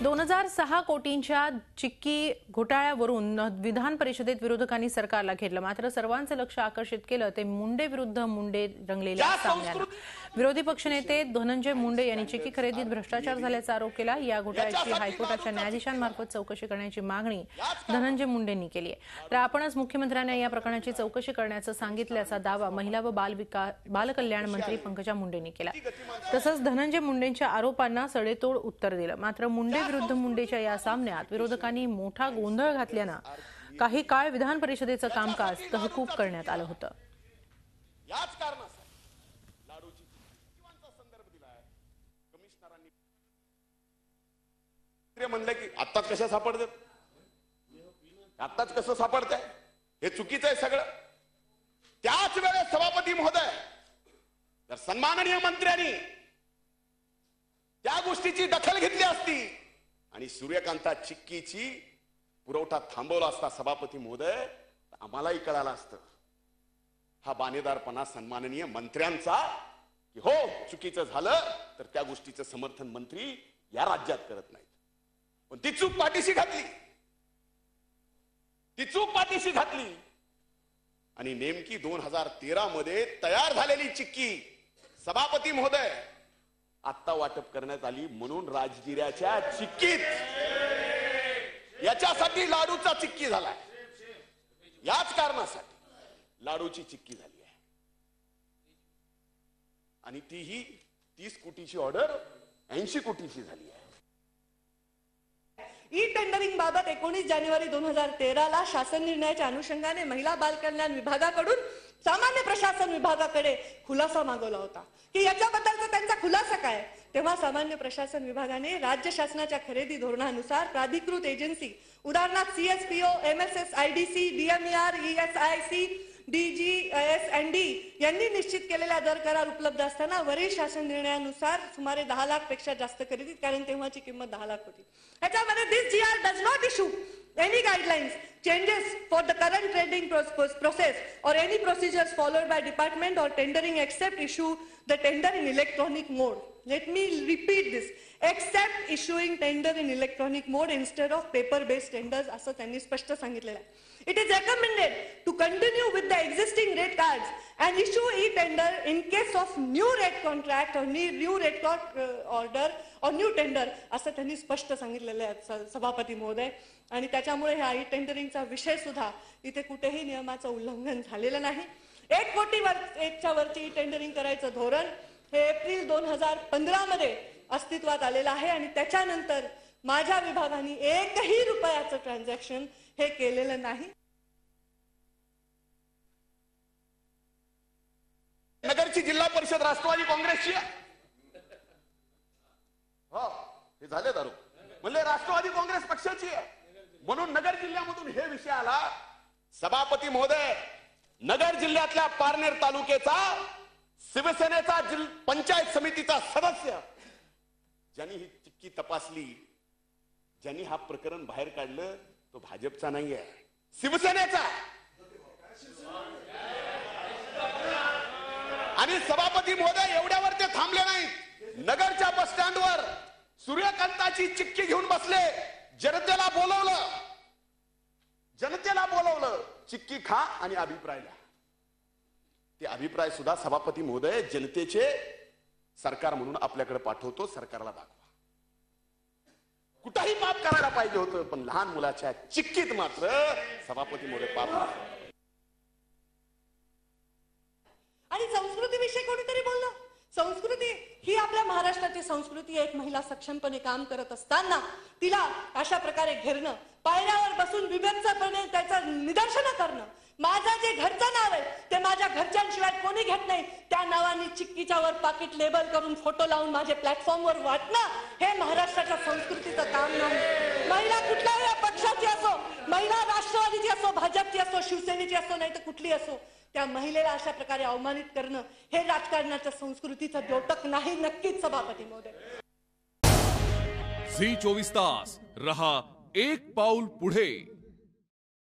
2006 कोटींच्या चिक्की घोटाळ्यावरून विधान परिषदेत विरोधकांनी सरकारला घेरलं। मात्र सर्वांचं लक्ष आकर्षित केलं ते मुंडे विरुद्ध मुंडे रंगलेल्या सामन्याला। विरोधी पक्षनेते धनंजय मुंडे यांनी चिक्की खरेदीत भ्रष्टाचार झाल्याचा आरोप केला। या घोटाळ्याची हायकोर्टाच्या न्यायाधीशांमार्फत चौकशी करण्याची मागणी धनंजय मुंडेंनी केली आहे। तर आपणच मुख्यमंत्र्यांना या प्रकरणाची चौकशी करण्याचं सांगितल्याचा दावा महिला व बालकल्याण मंत्री पंकजा मुंडेंनी केला। तसंच धनंजय मुंडेंच्या आरोपांना सडेतोड उत्तर दिलं। मात्र मुंडे विरुद्ध मुंडेच्या या सामन्यात विरोधकांनी मोठा गोंधळ घातल्यानं काही काळ विधान परिषदेचं कामकाज तहकूब करण्यात आलं होतं। याच कारणासाठी लाडूची किंवाचा संदर्भ दिलाय कमिशनरांनी ते म्हणले की आत्ताच कशा सापडतात, आत्ताच कसं सापडतंय, हे चुकीचं आहे सगळं। त्याच वेळेस सभापती महोदय तर सन्माननीय मंत्र्यांनी त्या गोष्टीची दखल घेतली असती आणि सूर्यकांता चिक्कीची पुरवठा थांबवला असता सभापती महोदय, आम्हालाही कळालं असतं हा बाणेदारपणा सन्माननीय मंत्र्यांचा की हो चुकीचं झालं तर त्या गोष्टीचं समर्थन मंत्री या राज्यात करत नाहीत। पण ती चूक पाठीशी घातली आणि नेमकी 2013 मध्ये तयार झालेली चिक्की सभापती महोदय आत्ता वाटप करण्यात आली म्हणून राजगिऱ्याच्या चिक्कीत याच्यासाठी लाडूचा चिक्की झालाय। याच कारणासाठी लाडूची चिक्की झाली आहे आणि तीही 30 कोटीची ऑर्डर 80 कोटीची झाली आहे। ई टेंडरिंग बाबत 19 जानेवारी 2013 ला शासन निर्णयाच्या अनुषंगाने महिला बाल कल्याण विभागाकडून सामान्य प्रशासन विभागाकडे खुलासा मागवला होता की याच्याबद्दलचा त्यांचा खुलासा काय। तेव्हा सामान्य प्रशासन विभागाने राज्य शासनाच्या खरेदी धोरणानुसार प्राधिकृत एजन्सी उदाहरणार्थ सीएसपीओ, एमएसएसआयडीसी, डीएमईआर, ईएसआयसी, डीजीएसएनडी यांनी निश्चित केलेला दर करार उपलब्ध असताना वरील शासन निर्णयानुसार सुमारे 10 लाख पेक्षा जास्त खरेदी, कारण तेव्हाची किंमत 10 लाख होती। याच्यामध्ये this GR does not issue any guidelines changes for the current tendering process or any procedures followed by department or tendering except issue the tender in electronic mode. Let me repeat this, except issuing tender in electronic mode instead of paper based tenders असं त्यांनी स्पष्ट सांगितलेलं आहे। It is recommended to continue with the existing rate cards and issue e-tender in case of new rate contract or new rate order or new tender असं त्यांनी स्पष्ट सांगितलेलं आहे सभापती महोदय। आणि त्याच्यामुळे ह्या ई टेंडरिंगचा विषय सुद्धा इथे कुठेही नियमाचं उल्लंघन झालेलं नाही। 1 कोटीच्या वरची ई टेंडरिंग करायचं धोरण हे एप्रिल 2015 मध्ये अस्तित्वात आलेलं आहे आणि त्याच्यानंतर माझ्या विभागाने 1ही रुपयाचं ट्रान्झॅक्शन हे केलेलं नाही। नगरची जिल्हा परिषद राष्ट्रवादी काँग्रेसची हो हे झाले दारू म्हणले राष्ट्रवादी काँग्रेस पक्षाची आहे म्हणून नगर जिल्ह्यामधून हे विषय आला। सभापती महोदय, नगर जिल्ह्यातल्या पारनेर तालुक्याचा शिवसेनेचा पंचायत समितीचा सदस्य ज्यांनी ही चिक्की तपासली, ज्यांनी हा प्रकरण बाहेर काढलं तो भाजपचा नाहीये, शिवसेनेचा। आणि सभापती महोदय एवढ्यावर ते थांबले नाहीत, नगरच्या बस स्टँडवर सूर्यकांताची चिक्की घेऊन बसले, जनतेला बोलवलं चिक्की खा आणि अभिप्राय द्या। ते अभिप्राय सुद्धा सभापती महोदय जनतेचे सरकार म्हणून आपल्याकडे पाठवतो, सरकारला दाखवा। कुठेही पाप करायला पाहिजे होतं पण लहान मुलाच्या चिक्कीत मात्र सभापती महोदय पाप। आणि संस्कृतीविषयी कोणीतरी बोललं, संस्कृती ही आपल्या महाराष्ट्राची संस्कृती आहे। एक महिला सक्षमपणे काम करत असताना तिला अशा प्रकारे घेरणं, पायऱ्यावर बसून विभत्सपणे त्याचं निदर्शन करणं, माझं जे घरचं नाव आहे ते माझ्या घरच्यांशिवाय कोणी घेत नाही, त्या नावाने चिक्कीच्या वर पाकिट लेबल करून फोटो लावून माझे प्लॅटफॉर्मवर वाटणं हे महाराष्ट्राच्या संस्कृतीचं काम नाही। महिला कुठल्याही पक्षाची असो, महिला राष्ट्रवादीची असो, भाजपची असो, शिवसेनेची असो, नाही तर कुठली असो, त्या महिलेला अशा प्रकारे अवमानित करणं हे राजकारणाच्या संस्कृतीचं द्योतक नाही। नक्कीच सभापती महोदय। झी 24 तास रहा एक पाऊल पुढे।